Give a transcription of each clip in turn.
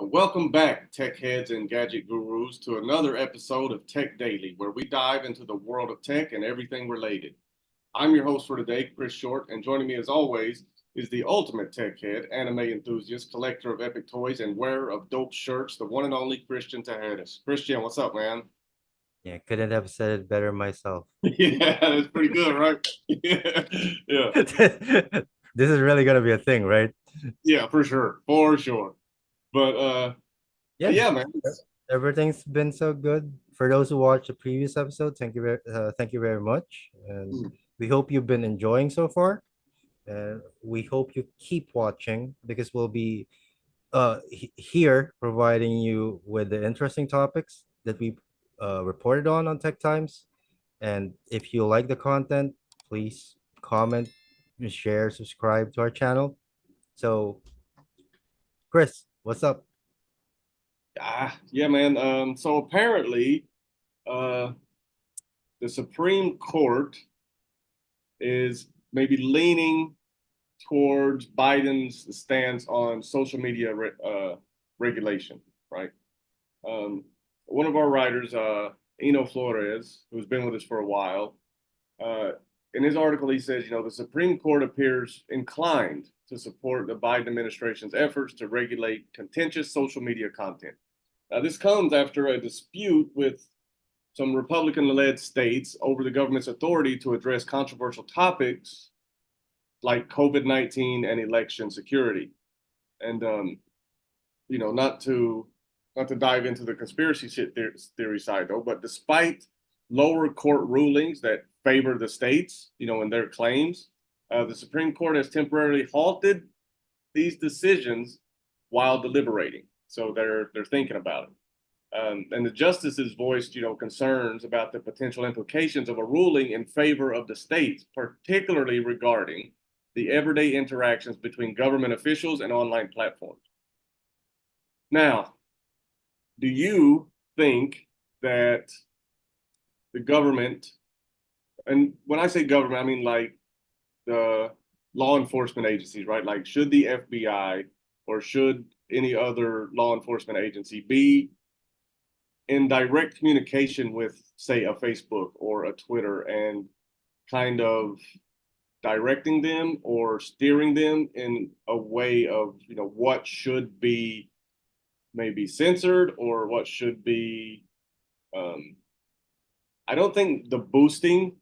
Welcome back, tech heads and gadget gurus, to another episode of Tech Daily, where we dive into the world of tech and everything related. I'm your host for today, Chris Short, and joining me as always is the ultimate tech head, anime enthusiast, collector of epic toys, and wearer of dope shirts, the one and only Christian Tejedis. Christian, what's up, man? Yeah, couldn't have said it better myself. Yeah, that's pretty good, right? Yeah, yeah, This is really gonna be a thing, right? yeah, for sure. But Yeah, yeah, man. everything's been so good. For those who watched the previous episode, thank you very much, and we hope you've been enjoying so far. And we hope you keep watching because we'll be here providing you with the interesting topics that we reported on Tech Times. And if you like the content, please comment, share, subscribe to our channel. So, Chris, what's up? Yeah, man. So apparently, uh, the Supreme Court is maybe leaning towards Biden's stance on social media regulation, right? Um, One of our writers, Eno Flores, who's been with us for a while, uh, in his article, he says, the Supreme Court appears inclined to support the Biden administration's efforts to regulate contentious social media content. Now, this comes after a dispute with some Republican led states over the government's authority to address controversial topics like COVID-19 and election security. And, not to dive into the conspiracy theory side, though, but despite lower court rulings that favor the states, in their claims, the Supreme Court has temporarily halted these decisions while deliberating. So they're thinking about it. And the justices voiced, concerns about the potential implications of a ruling in favor of the states, particularly regarding the everyday interactions between government officials and online platforms. Now, do you think that the government, and when I say government, I mean like the law enforcement agencies, right? Like, should the FBI or should any other law enforcement agency be in direct communication with, say, a Facebook or a Twitter and kind of directing them or steering them in a way of, what should be maybe censored or what should be. um, I don't think the boosting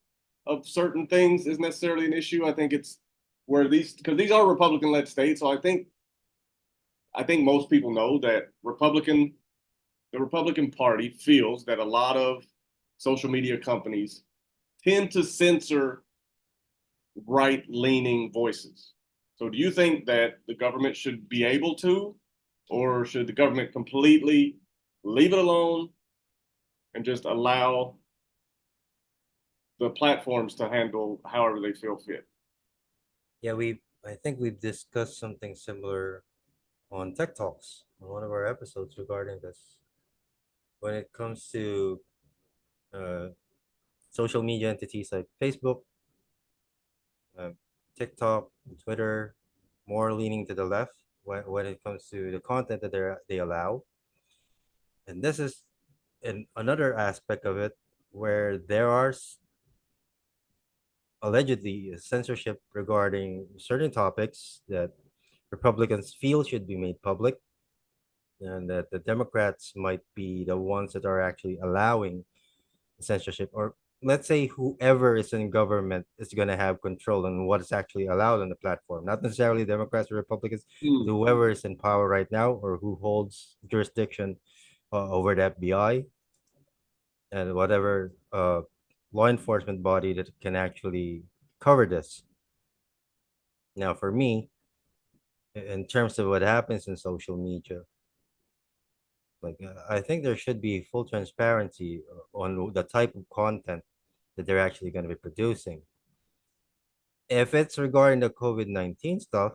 of certain things is necessarily an issue. I think it's where because these are Republican led states, so I think most people know that the Republican Party feels that a lot of social media companies tend to censor right leaning voices. So do you think that the government should be able to, or should the government completely leave it alone and just allow the platforms to handle however they feel fit? Yeah, I think we've discussed something similar on Tech Talks on one of our episodes regarding this. When it comes to uh, social media entities like Facebook, uh, TikTok, Twitter, more leaning to the left when it comes to the content that they allow, and this is another aspect of it where there are allegedly censorship regarding certain topics that Republicans feel should be made public, and that the Democrats might be the ones that are actually allowing censorship, or let's say whoever is in government is going to have control on what is actually allowed on the platform. Not necessarily Democrats or Republicans, but Hmm. whoever is in power right now or who holds jurisdiction over the FBI and whatever law enforcement body that can actually cover this. Now, for me, in terms of what happens in social media, I think there should be full transparency on the type of content that they're actually going to be producing. If it's regarding the COVID-19 stuff,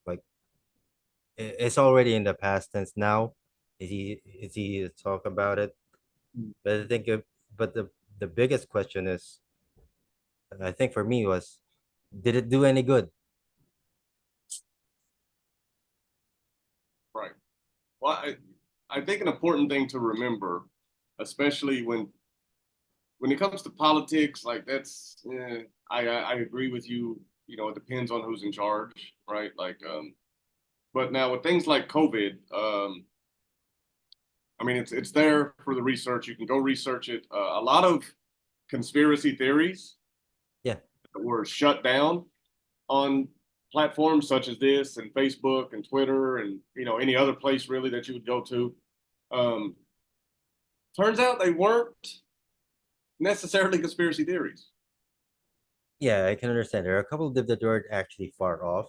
like it's already in the past tense now. It's easy to talk about it, but but the biggest question is, I think for me was, did it do any good? Right. Well, I think an important thing to remember, especially when it comes to politics, like that's, I agree with you. You know, it depends on who's in charge, right? Like, but now with things like COVID, I mean, it's there for the research. You can go research it. A lot of conspiracy theories Yeah. were shut down on platforms such as this and Facebook and Twitter and any other place really that you would go to. Um, Turns out they weren't necessarily conspiracy theories. Yeah, I can understand. There are a couple that were actually far off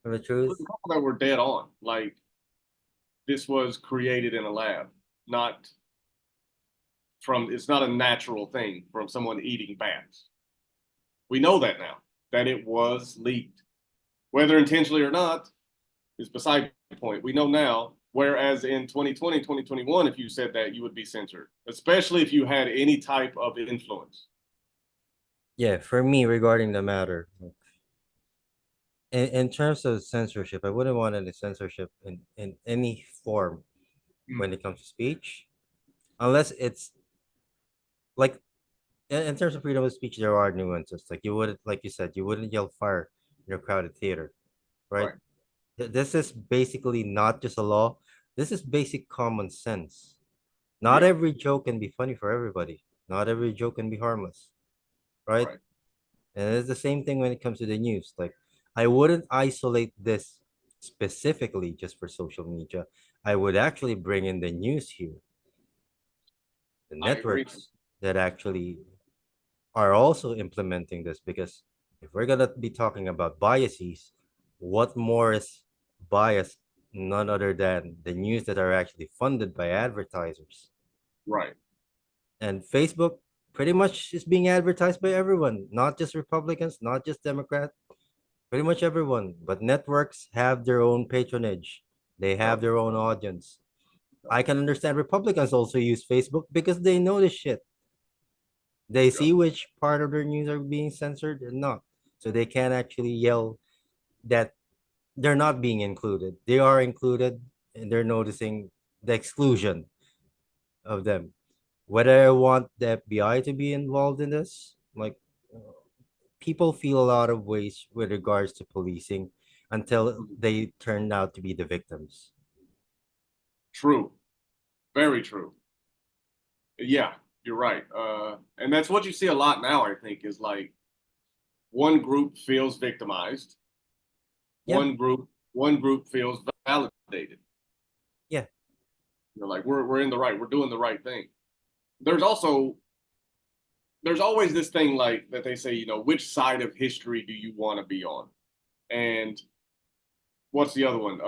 from the truth. There's a couple that were dead on. Like this was created in a lab, not from. It's not a natural thing from someone eating bats. We know that now that it was leaked, whether intentionally or not is beside the point. We know now. Whereas in 2020, 2021, if you said that, you would be censored, especially if you had any type of influence. Yeah, for me, regarding the matter, in terms of censorship, I wouldn't want any censorship in any form when it comes to speech, unless it's like in terms of freedom of speech, there are nuances. Like you wouldn't, like you said, you wouldn't yell fire in a crowded theater, right? Right. This is basically not just a law. This is basic common sense. Not Yeah. every joke can be funny for everybody. Not every joke can be harmless, right? Right. And it's the same thing when it comes to the news. Like, I wouldn't isolate this specifically just for social media. I would actually bring in the news here, the I agree. networks that actually are also implementing this. Because if we're gonna be talking about biases, what more is bias? None other than the news that are actually funded by advertisers. Right. And Facebook pretty much is being advertised by everyone, not just Republicans, not just Democrats, pretty much everyone. But networks have their own patronage, they have Yep. their own audience. I can understand Republicans also use Facebook because they know this shit. They Yep. see which part of their news are being censored and not. So they can't actually yell that they're not being included. They are included and they're noticing the exclusion of them. Whether I want the FBI to be involved in this, like people feel a lot of ways with regards to policing until Mhm. they turn out to be the victims. True. Very true. Yeah, you're right. And that's what you see a lot now, I think, is like one group feels victimized, Yeah, one group feels validated. yeah. Like we're in the right, we're doing the right thing. There's also there's always this thing like that they say, which side of history do you want to be on? And what's the other one?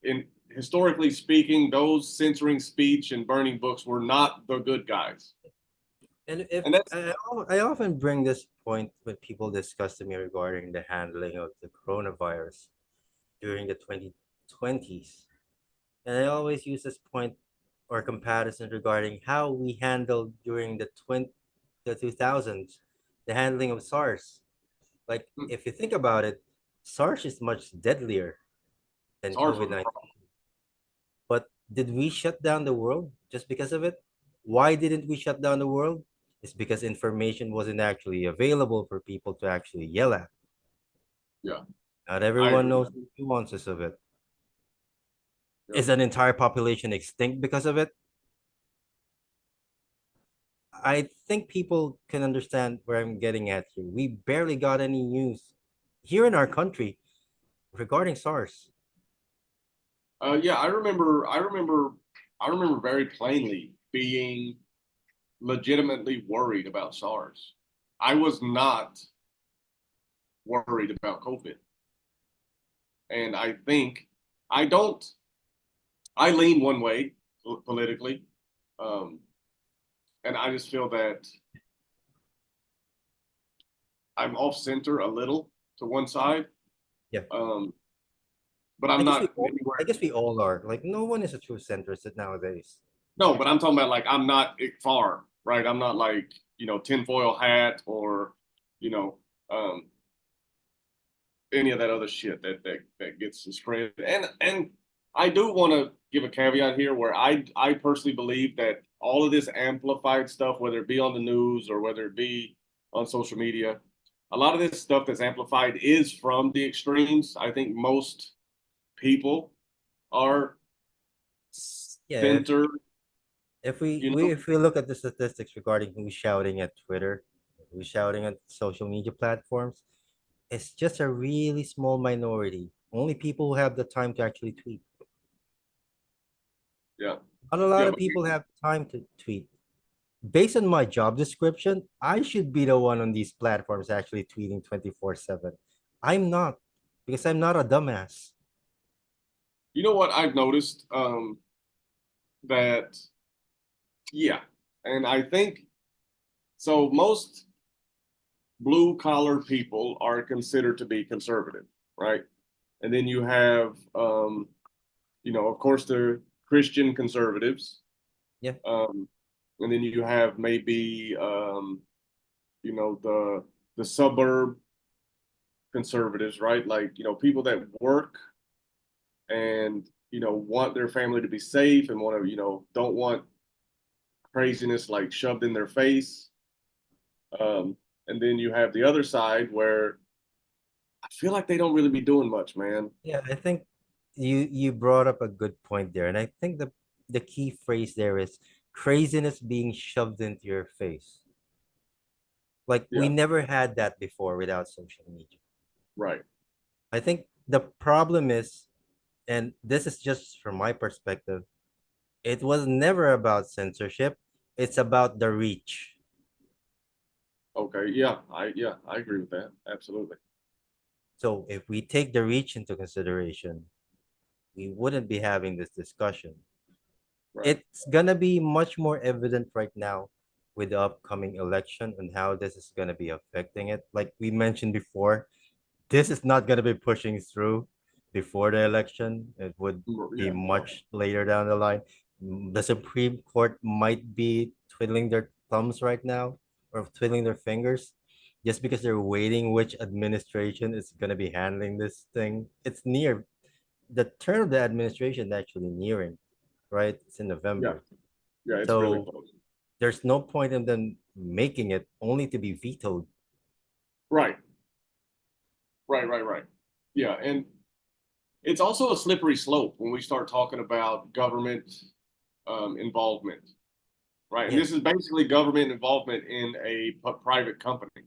In historically speaking, those censoring speech and burning books were not the good guys. And if And that's I often bring this point when people discuss to me regarding the handling of the coronavirus during the 2020s. And I always use this point or comparison regarding how we handled during the 2000s, the handling of SARS. Like, if you think about it, SARS is much deadlier than SARS COVID was a 19. problem. But did we shut down the world just because of it? Why didn't we shut down the world? It's because information wasn't actually available for people to actually yell at. Yeah, Not I everyone agree. knows the nuances of it. Yeah. Is an entire population extinct because of it? I think people can understand where I'm getting at here. We barely got any news here in our country regarding SARS. Yeah, I remember very plainly being legitimately worried about SARS. I was not worried about COVID. And I think I don't, I lean one way politically. Um, and I just feel that I'm off center a little to one side. Yeah. Um, but I I'm guess we not all I anywhere. guess we all are. Like no one is a true centrist nowadays. No, but I'm talking about like I'm not far, right? I'm not like, tinfoil hat or, you know, um, any of that other shit that gets discredited. And I do want to give a caveat here where I personally believe that all of this amplified stuff, whether it be on the news or whether it be on social media, a lot of this stuff that's amplified is from the extremes. I think most people are Yeah, centered, if you know. if we look at the statistics regarding who's shouting at Twitter, who's shouting at social media platforms, it's just a really small minority. Only people who have the time to actually tweet. Yeah, Not a lot yeah, of but people have time to tweet. Based on my job description, I should be the one on these platforms actually tweeting 24/7. I'm not, because I'm not a dumbass. you know what I've noticed that yeah, and I think so. Most blue collar people are considered to be conservative, right? And then you have, of course, the Christian conservatives, Yeah. um, and then you have maybe, the suburb conservatives, right? Like, people that work and want their family to be safe and want to, don't want craziness like shoved in their face. And then you have the other side where I feel like they don't really be doing much, man. Yeah, I think you brought up a good point there, and I think the key phrase there is craziness being shoved into your face. Like we Yeah, never had that before without social media. right. I think the problem is, and this is just from my perspective, it was never about censorship. It's about the reach. Okay, yeah, I agree with that. Absolutely. So if we take the reach into consideration, we wouldn't be having this discussion. Right. It's gonna be much more evident right now with the upcoming election and how this is gonna be affecting it. Like we mentioned before, this is not gonna be pushing through before the election. It would be Yeah, no. much later down the line. The Supreme Court might be twiddling their thumbs right now or twiddling their fingers just because they're waiting which administration is gonna be handling this thing. It's near the turn of the administration actually nearing, right? It's in Yeah, November. yeah, it's really So close. there's no point in them making it only to be vetoed. Right, right. Yeah, and it's also a slippery slope when we start talking about government involvement, right? And Yeah. this is basically government involvement in a private company,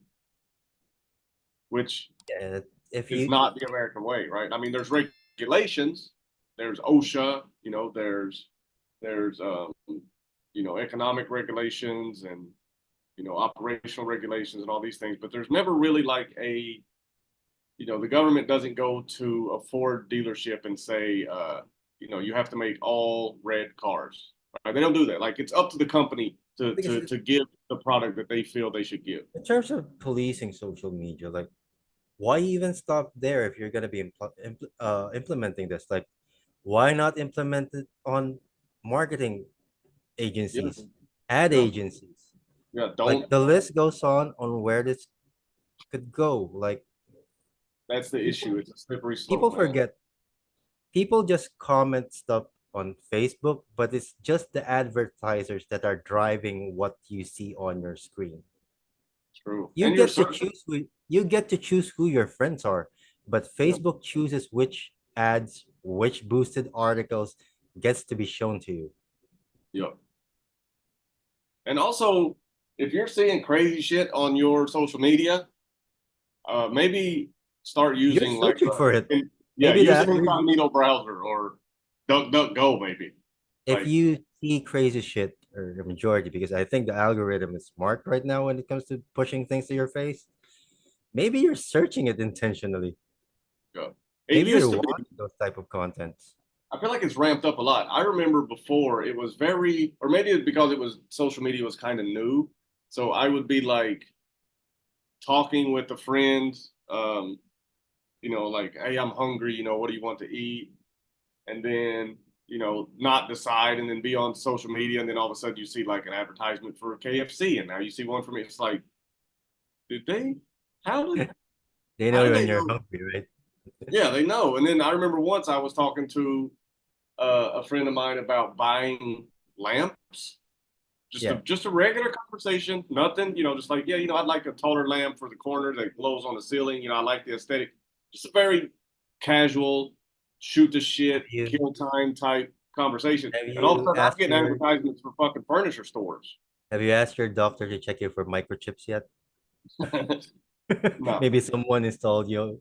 which Yeah. If is you not the American way, right? I mean, there's regulations, there's OSHA, there's economic regulations and operational regulations and all these things, but there's never really like the government doesn't go to a Ford dealership and say, you have to make all red cars. Right? They don't do that. Like it's up to the company to because to to give the product that they feel they should give. in terms of policing social media, like why even stop there if you're gonna be implementing this? Like, why not implement it on marketing Yeah, agencies, ad yeah, agencies? yeah. Like Don't. the list goes on where this could go. Like That's the issue. people It's a slippery people slope, man. forget people just comment stuff on Facebook, but it's just the advertisers that are driving what you see on your screen. True. You And you're get to searching. choose who your friends are, but Yeah, Facebook chooses which ads, which boosted articles gets to be shown to you. yeah. And also, if you're seeing crazy shit on your social media, maybe start You're using like searching for it. yeah, Maybe use the an incognito browser or DuckDuckGo maybe. if Like, you see crazy shit or the majority, because I think the algorithm is smart right now when it comes to pushing things to your face. Maybe you're searching it intentionally. it Maybe you're used to be. watching those type of contents. I feel like it's ramped up a lot. I remember before it was very, or maybe it's because it was social media was kind of new. So I would be like talking with a friend, like, hey, I'm hungry, what do you want to eat? And then, not decide and then be on social media. And then all of a sudden you see like an advertisement for KFC. And now you see one for me. It's like, did they, how did, They how know did when they you're know? hungry, right? Yeah, they know. And then I remember once I was talking to a friend of mine about buying lamps. Yeah. Just a regular conversation, nothing, just like, yeah, I'd like a taller lamp for the corner that glows on the ceiling. I like the aesthetic. Just a very casual, shoot the Have shit, you kill time type conversation. have And all of a you sudden, I'm asked getting your advertisements for fucking furniture stores. have you asked your doctor to check you for microchips yet? No, Maybe someone installed you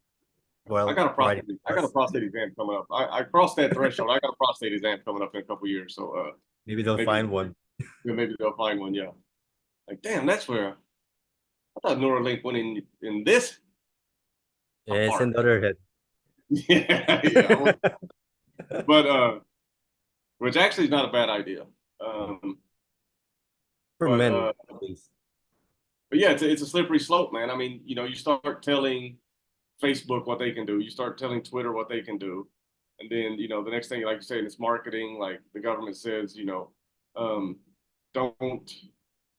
I while got a riding prostate. the I got a bus. prostate exam coming up. I crossed that threshold. I got a prostate exam coming up in a couple of years. So Maybe they'll maybe find one. maybe they'll find one. Yeah. Like, damn, that's where I thought Neuralink went in this It's in apart. the other head. Yeah, yeah. But which actually is not a bad idea. Um, For but men, uh, at least. but yeah, it's a slippery slope, man. I mean, you start telling Facebook what they can do, you start telling Twitter what they can do, and then the next thing, like you said, it's marketing. Like the government says, um, don't,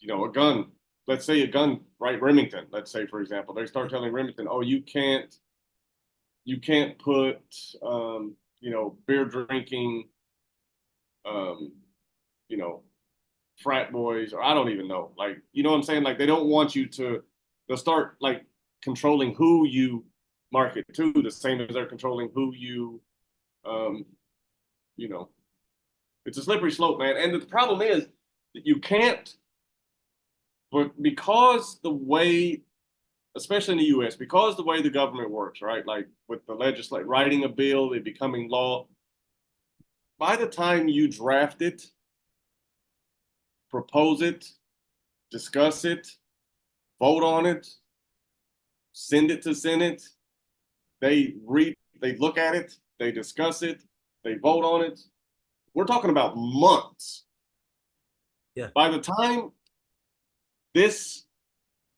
a gun. Let's say a gun, right? Remington. Let's say, for example, they start telling Remington, oh, you can't put, beer drinking, um, you know, frat boys, or I don't even know. Like, you know what I'm saying? Like, they don't want you to, they'll start like controlling who you market to, the same as they're controlling who you, um, you know, it's a slippery slope, man. And the problem is that you can't, but because the way, especially in the US, because the way the government works, right? Like with the legislate, writing a bill, it becoming law, by the time you draft it, propose it, discuss it, vote on it, send it to Senate. They look at it, they discuss it, they vote on it. We're talking about months. Yeah. By the time this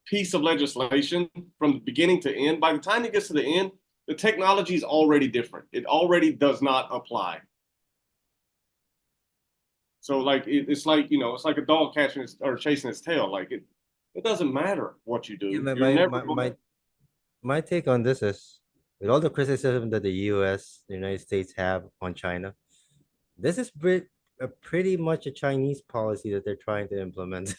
piece of legislation, from the beginning to end, by the time it gets to the end, the technology is already different. It already does not apply. So like it's like it's like a dog catching or chasing its tail. Like it doesn't matter what you Yeah, do. my, You're my, never my, going. my, my take on this is with all the criticism that the US, the United States have on China, this is pretty much a Chinese policy that they're trying to implement.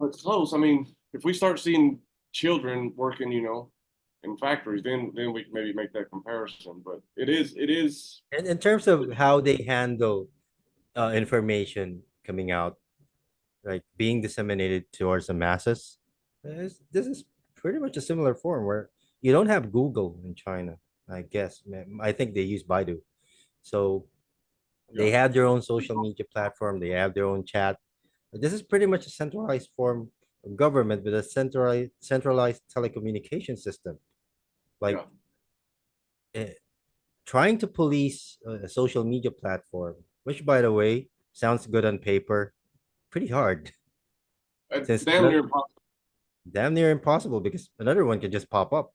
It's close. I mean, if we start seeing children working, in factories, then we can maybe make that comparison. But it is. And in terms of how they handle information coming out, like being disseminated towards the masses, this is pretty much a similar form where you don't have Google in China, I guess. I think they use Baidu. So Yeah. they have their own social media platform, they have their own chat. This is pretty much a centralized form of government with a centralized telecommunication system. Like Yeah. eh, trying to police a social media platform, which by the way sounds good on paper, pretty hard It's since damn near impossible. damn near impossible because another one could just pop up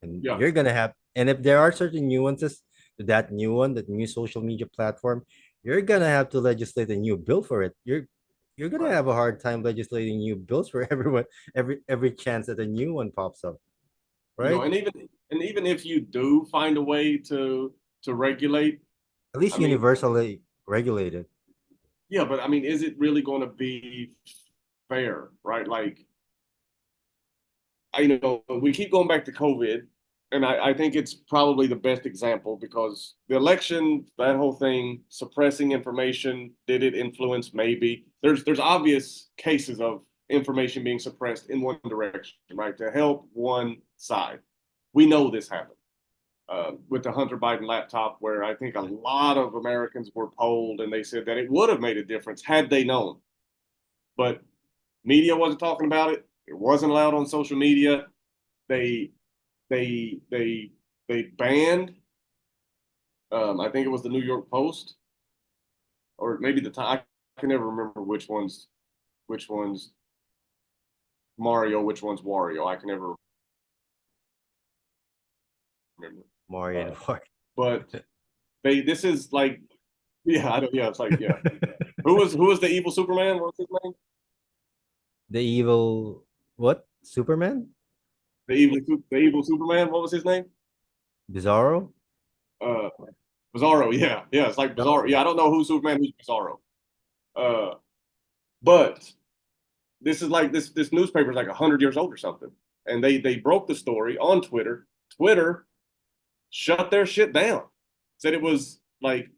and Yeah. you're gonna have, and if there are certain nuances to that new one, that new social media platform, you're gonna have to legislate a new bill for it. You're gonna Right. have a hard time legislating new bills for everyone every chance that a new one pops up, right? And even if you do find a way to regulate, At least I mean, universally regulated. yeah, but I mean, is it really going to be fair, right? Like, we keep going back to COVID, and I think it's probably the best example because the election, that whole thing, suppressing information, did it influence? Maybe there's obvious cases of information being suppressed in one direction, right, to help one side. We know this happened with the Hunter Biden laptop, where I think a lot of Americans were polled, and they said that it would have made a difference had they known. But media wasn't talking about it. It wasn't allowed on social media. They they they they banned. I think it was the New York Post, or maybe the time. I can never remember which one's Mario, which one's Wario. I can never remember. Mario and Uh, War. but this is like, yeah, I don't, yeah, it's like, yeah. Who was the evil Superman? What's his name? The evil what? Superman? The evil Superman. What was his name? Bizarro? Uh, Bizarro, yeah, yeah, it's like Bizarro. No. Yeah, I don't know who's Superman, who's Bizarro. Uh, but this is like this newspaper is like 100 years old or something, and they broke the story on Twitter. Twitter shut their shit down, said it was like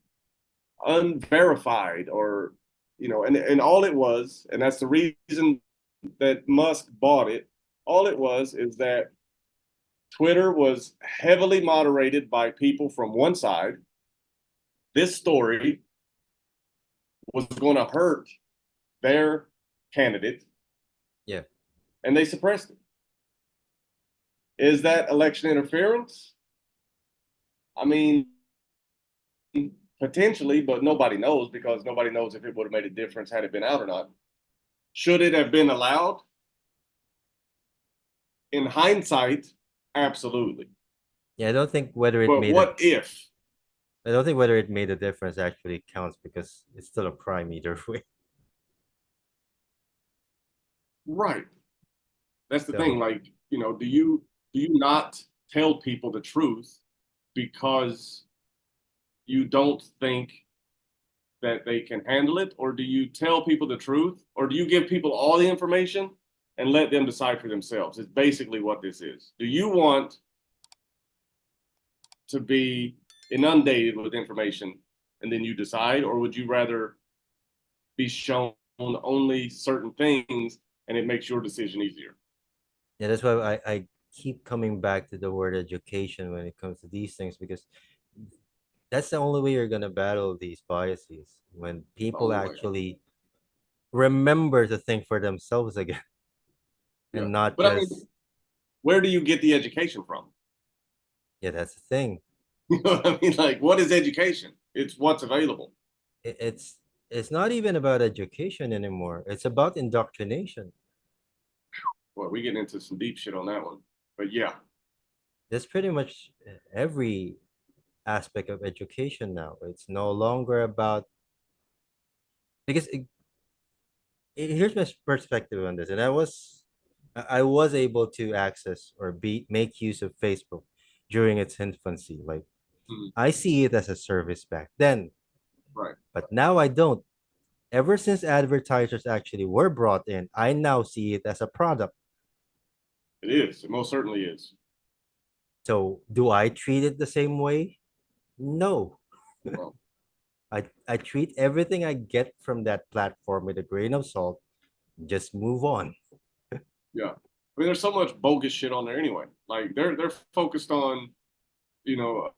unverified or and all it was, and that's the reason that Musk bought it. All it was is that Twitter was heavily moderated by people from one side. This story was going to hurt their candidate, Yeah. and they suppressed it. Is that election interference? I mean, potentially, but nobody knows because nobody knows if it would have made a difference had it been out or not. Should it have been allowed? In hindsight, absolutely. Yeah, I don't think whether it But made it. what if? I don't think whether it made a difference actually counts because it's still a crime either way. Right. That's the thing. So Like, do you not tell people the truth because you don't think that they can handle it, or do you tell people the truth, or do you give people all the information and let them decide for themselves? It's basically what this is. Do you want to be inundated with information and then you decide, or would you rather be shown only certain things and it makes your decision easier? yeah, that's why I keep coming back to the word education when it comes to these things because that's the only way you're gonna battle these biases when people Only way. actually remember to think for themselves again Yeah. and not But I mean, just where do you get the education from? yeah, that's the thing. You know what I mean? Like, what is education? It's what's available. It, it's it's not even about education anymore. It's about indoctrination. Well, we get into some deep shit on that one. But yeah, That's pretty much every aspect of education now. It's no longer about because here's my perspective on this, and I was able to access or be make use of Facebook during its infancy. Like mm, I see it as a service back then, right. but now I don't. Ever since advertisers actually were brought in, I now see it as a product. It is. It most certainly is. So do I treat it the same way? No. Well, I treat everything I get from that platform with a grain of salt. Just move on. yeah. I mean, there's so much bogus shit on there anyway. Like they're focused on, you know,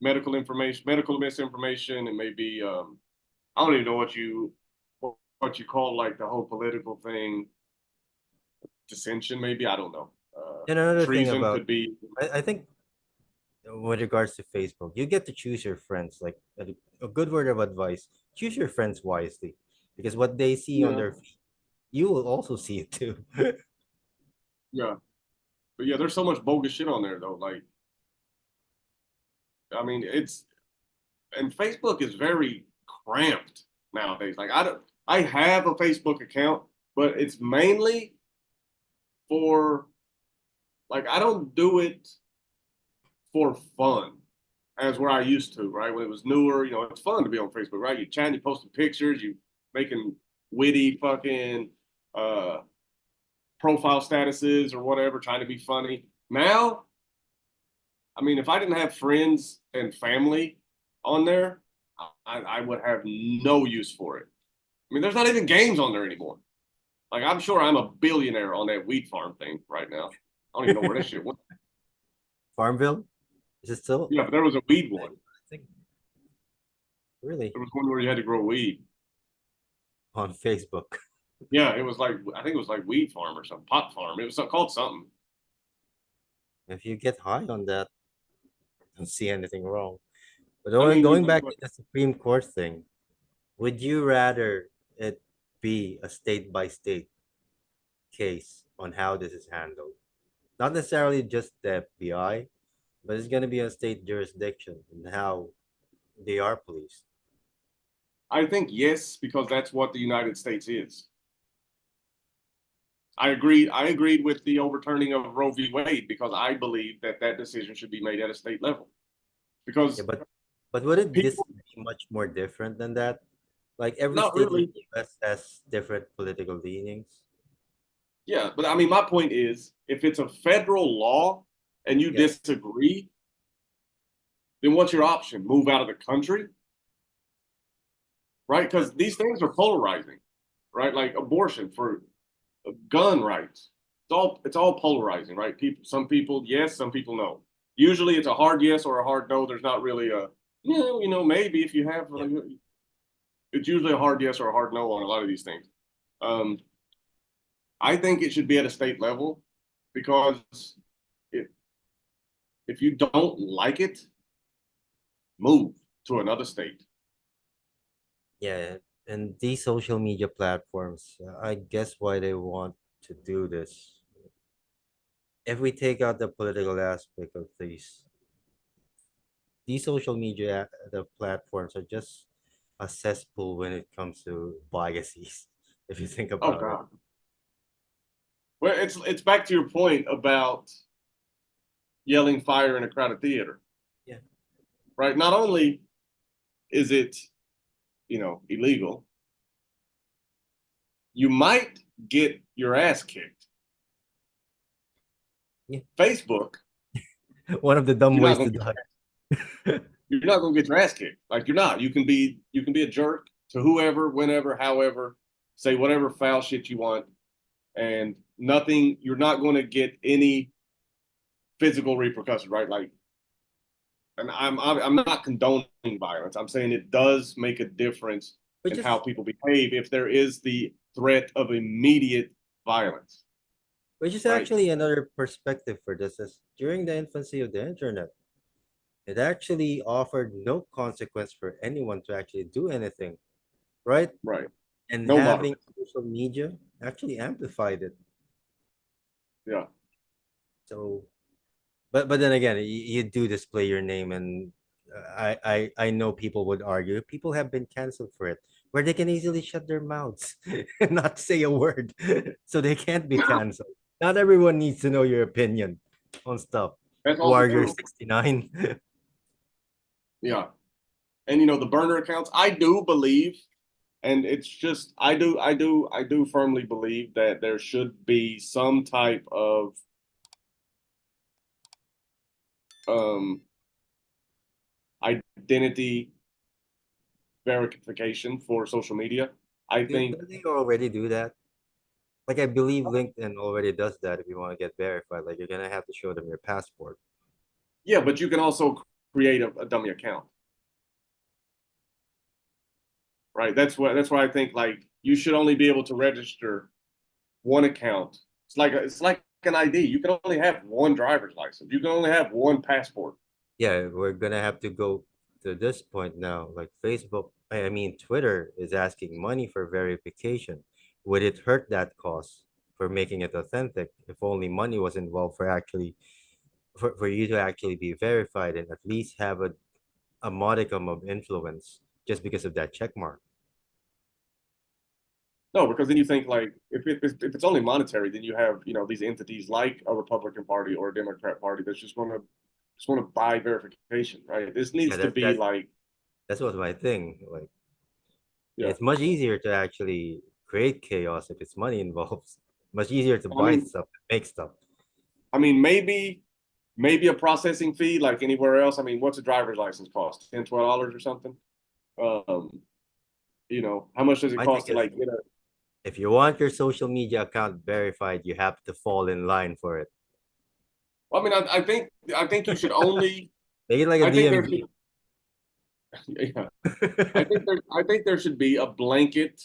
medical information, medical misinformation, and maybe I don't even know what you call like the whole political thing, dissension. Maybe I don't know. And another thing Treason about could be. I think with regards to Facebook, you get to choose your friends. Like a good word of advice, choose your friends wisely. Because what they see on Yeah, their feed, you will also see it too. yeah, but yeah, there's so much bogus shit on there though. Like, I mean, and Facebook is very cramped nowadays. Like, I have a Facebook account, but it's mainly for like I don't do it for fun as where I used to, right? When it was newer, it's fun to be on Facebook, right? You chatting, you posting pictures, you making witty fucking uh profile statuses or whatever, trying to be funny. Now, I mean, if I didn't have friends and family on there, I would have no use for it. I mean, there's not even games on there anymore. Like, I'm sure I'm a billionaire on that wheat farm thing right now. I don't even know where that shit went. Farmville? Is it still? Yeah, but there was a weed one. I think really There was one where you had to grow weed. on Facebook. Yeah, it was like I think it was like weed farm or some pot farm. It was called something. If you get high on that, I don't see anything wrong. But I going mean, going back to the Supreme Court thing, would you rather it be a state by state case on how this is handled? Not necessarily just the FBI, but it's going to be a state jurisdiction and how they are policed. I think yes, because that's what the United States is. I agreed with the overturning of Roe v. Wade because I believe that decision should be made at a state level. because Yeah, but wouldn't this people, be much more different than that? Like every not state in really. the US has different political leanings. Yeah, but I mean, my point is, if it's a federal law and you Yeah. disagree, then what's your option? Move out of the country, right? That, Because these things are polarizing, right? Like abortion for gun rights. It's all polarizing, right? Some people yes, some people no. Usually, it's a hard yes or a hard no. There's not really a maybe if you have. yeah. It's usually a hard yes or a hard no on a lot of these things. Um, I think it should be at a state level because if if you don't like it, move to another state. Yeah. And these social media platforms, I guess why they want to do this. If we take out the political aspect of these social media the platforms are just a cesspool when it comes to biases, if you think Oh about it. God. Well, it's back to your point about yelling fire in a crowded theater, Yeah. right? Not only is it illegal, you might get your ass kicked. Yeah. Facebook, One of the dumb you're not ways gonna to get die. you're not gonna get your ass kicked. Like you're not. You can be a jerk to whoever, whenever, however, say whatever foul shit you want, and nothing. You're not going to get any physical repercussions, right? Like, and I'm not condoning violence. I'm saying it does make a difference which in how is people behave if there is the threat of immediate violence, which is right? actually another perspective for this is during the infancy of the internet, it actually offered no consequence for anyone to actually do anything, right? Right. And No having moderate. social media actually amplified it. Yeah. So, but then again, you do display your name, and I know people would argue people have been canceled for it, where they can easily shut their mouths and not say a word, so they can't be canceled. Not everyone needs to know your opinion on stuff. That's also Warrior true. 69. Yeah. And the burner accounts, I do believe, and it's just I do firmly believe that there should be some type of um identity verification for social media. I think, Do they already do that? Like I believe LinkedIn already does that if you want to get verified. Like you're gonna have to show them your passport. yeah, but you can also create a dummy account, right? That's why I think like you should only be able to register one account. It's like an ID. You can only have one driver's license. You can only have one passport. Yeah, we're gonna have to go to this point now. Like Facebook, I mean Twitter is asking money for verification. Would it hurt that cause for making it authentic if only money was involved for actually for you to actually be verified and at least have a modicum of influence just because of that check mark? No, because then you think like if it's only monetary, then you have these entities like a Republican Party or a Democrat Party that's just want to buy verification, right? This Yeah, needs to that be that like that's what my thing. Like yeah. it's much easier to actually create chaos if it's money involved. Much easier to I buy mean, stuff, make stuff. I mean maybe a processing fee like anywhere else. I mean, what's a driver's license cost? $10, $12 or something? Um, how much does it My thing cost to is like get a if you want your social media account verified, you have to fall in line for it. I mean, I think you should only. Make it like a I think there should. DMV. Yeah, I think there should be a blanket.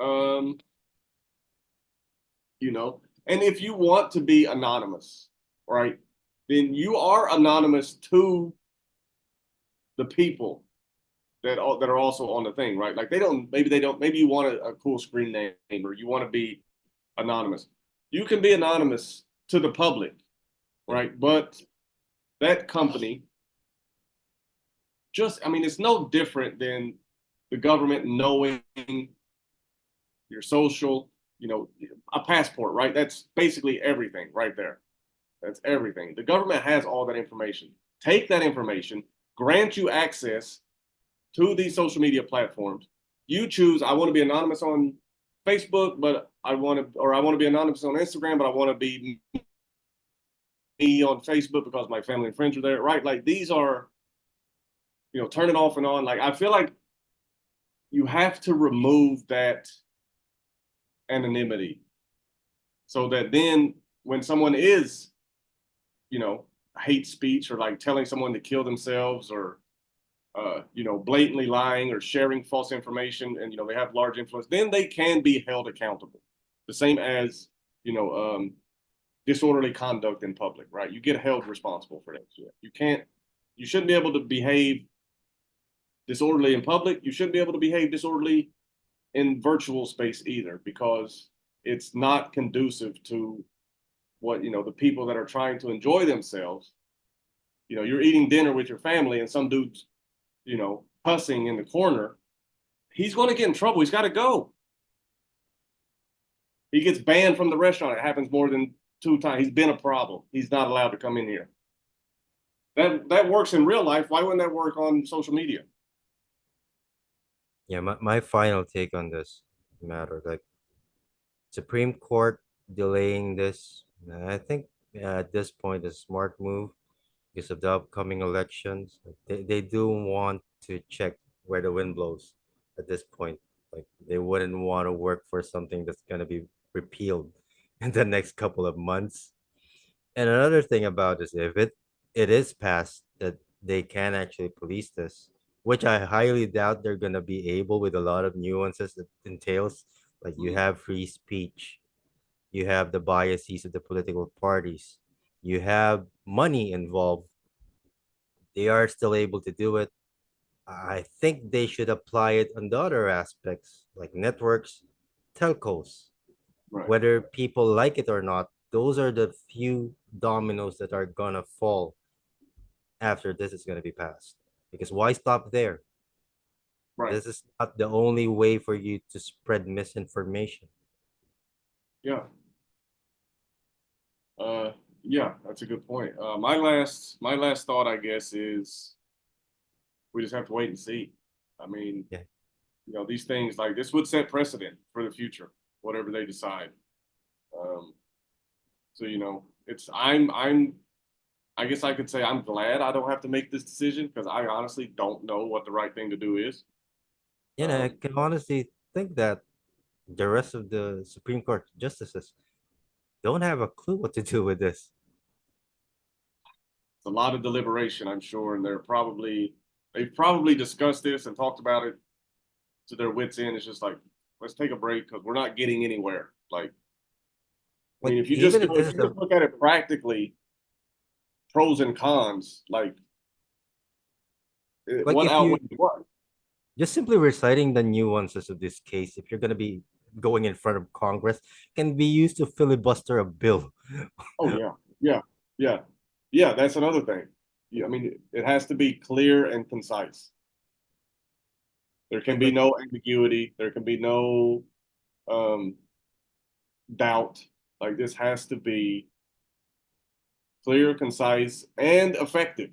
Um, and if you want to be anonymous, right, then you are anonymous to the people that are also on the thing, right? Like maybe you want a cool screen name or you want to be anonymous. You can be anonymous to the public, Yeah. right? But that company I mean, it's no different than the government knowing your social, a passport, right? That's basically everything right there. That's everything. The government has all that information. Take that information, grant you access to these social media platforms. You choose, I want to be anonymous on Facebook, but I want to, or I want to be anonymous on Instagram, but I want to be me on Facebook because my family and friends are there, right? Like these are, turn it off and on. Like I feel like you have to remove that anonymity so that then when someone is, hate speech or like telling someone to kill themselves or blatantly lying or sharing false information and, they have large influence, then they can be held accountable. The same as, disorderly conduct in public, right? You get held responsible for that. You shouldn't be able to behave disorderly in public. You shouldn't be able to behave disorderly in virtual space either, because it's not conducive to what, the people that are trying to enjoy themselves. You're eating dinner with your family and some dude's, cussing in the corner. He's going to get in trouble. He's got to go. He gets banned from the restaurant. It happens more than 2 times. He's been a problem. He's not allowed to come in here. That works in real life. Why wouldn't that work on social media? Yeah, my final take on this matter, like Supreme Court delaying this, I think at this point is a smart move because of the upcoming elections. Like, they do want to check where the wind blows at this point. Like they wouldn't want to work for something that's gonna be repealed in the next couple of months. And another thing about this, if it is passed that they can actually police this, which I highly doubt they're gonna be able with a lot of nuances that entails. Like you have free speech, you have the biases of the political parties, you have money involved. They are still able to do it. I think they should apply it on the other aspects like networks, telcos, Right. whether people like it or not. Those are the few dominoes that are gonna fall after this is gonna be passed. Because why stop there? Right. This is not the only way for you to spread misinformation. Yeah. Yeah, that's a good point. My last thought, I guess, is we just have to wait and see. I mean, Yeah. these things like this would set precedent for the future, whatever they decide. Um, so I guess I could say I'm glad I don't have to make this decision because I honestly don't know what the right thing to do is. I Um, can honestly think that the rest of the Supreme Court justices don't have a clue what to do with this. it's a lot of deliberation, I'm sure, and they've probably discussed this and talked about it to their wits end. It's just like, let's take a break because we're not getting anywhere. Like, I mean, Like if you just even if go, this if is you the just look at it practically, pros and cons, like like what if you outweighs what? just simply reciting the nuances of this case, if you're gonna be going in front of Congress, can be used to filibuster a bill. Oh yeah, yeah, yeah, yeah. That's another thing. Yeah, I mean, it has to be clear and concise. There can be Like no ambiguity. There can be no um, doubt. Like this has to be clear, concise, and effective.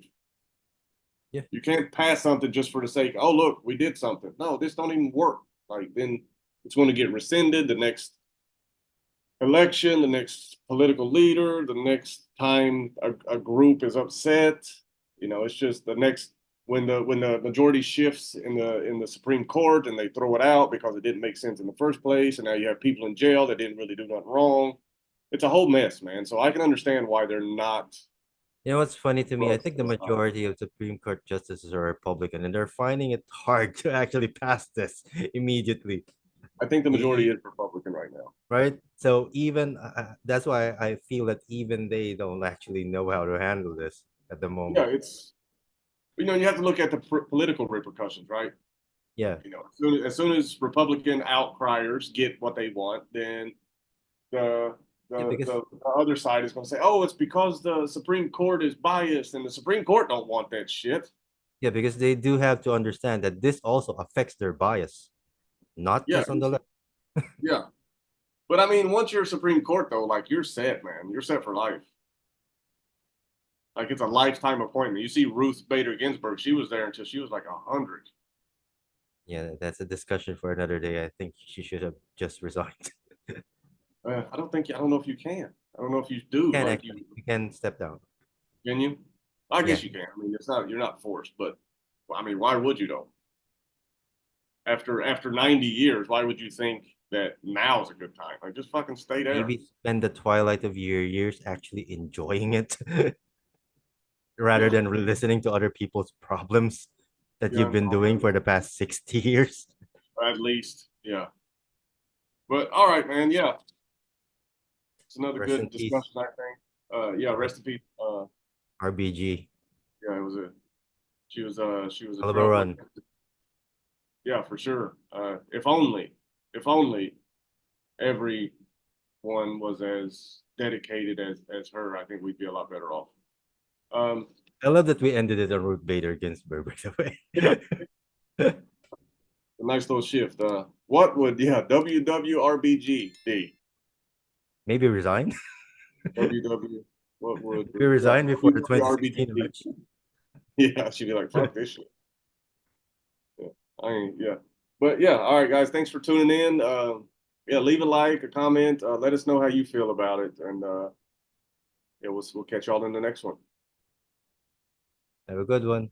yeah, You can't pass something just for the sake. Oh, look, we did something. No, this don't even work. Like then it's going to get rescinded the next election, the next political leader, the next time a group is upset. It's just the next when the majority shifts in the Supreme Court and they throw it out because it didn't make sense in the first place, and now you have people in jail that didn't really do nothing wrong. It's a whole mess, man. So I can understand why they're not. you know what's funny to me? I Well, think the majority of Supreme Court justices are Republican, and they're finding it hard to actually pass this immediately. I think the majority E- is Republican right now. Right? So even that's why I feel that even they don't actually know how to handle this at the Yeah, moment. it's you have to look at the political repercussions, right? Yeah, As soon as Republican outcriers get what they want, then the yeah, the because the, the other side is going to say, "Oh, it's because the Supreme Court is biased, and the Supreme Court don't want that shit." yeah, because they do have to understand that this also affects their bias, not Yeah, just on the left. yeah. But I mean, once you're Supreme Court, though, like you're set, man. You're set for life. Like it's a lifetime appointment. You see Ruth Bader Ginsburg, she was there until she was like 100. Yeah, that's a discussion for another day. I think she should have just resigned. I don't know if you can. I don't know if you You do. can Like actually, you can step down. can you? I Yeah, guess you can. I mean, you're not forced, but well, I mean, why would you though? After 90 years, why would you think that now's a good time? Like just fucking stay there. maybe spend the twilight of your years actually enjoying it rather Yeah. than listening to other people's problems that Yeah, you've been doing for the past 60 years. at least. Yeah. But all right, man. Yeah. It's another Rest in good peace, discussion, I think. Yeah, rest in peace. RBG. Yeah, it was a she was a Hell of a trailblazer. run. Yeah, for sure. If only everyone was as dedicated as her, I think we'd be a lot better off. Um, I love that we ended it on Ruth Bader Ginsburg, by the yeah, way. a nice little shift. What would WWRBG be? Maybe resign. WW, what would We resign before the WWRBG 2016 be? election. Yeah, she'd be like, fuck this shit. Yeah, I ain't, yeah. But yeah, all right, guys, thanks for tuning in. Yeah, leave a like, a comment, let us know how you feel about it, and yeah, we'll catch y'all in the next one. Have a good one.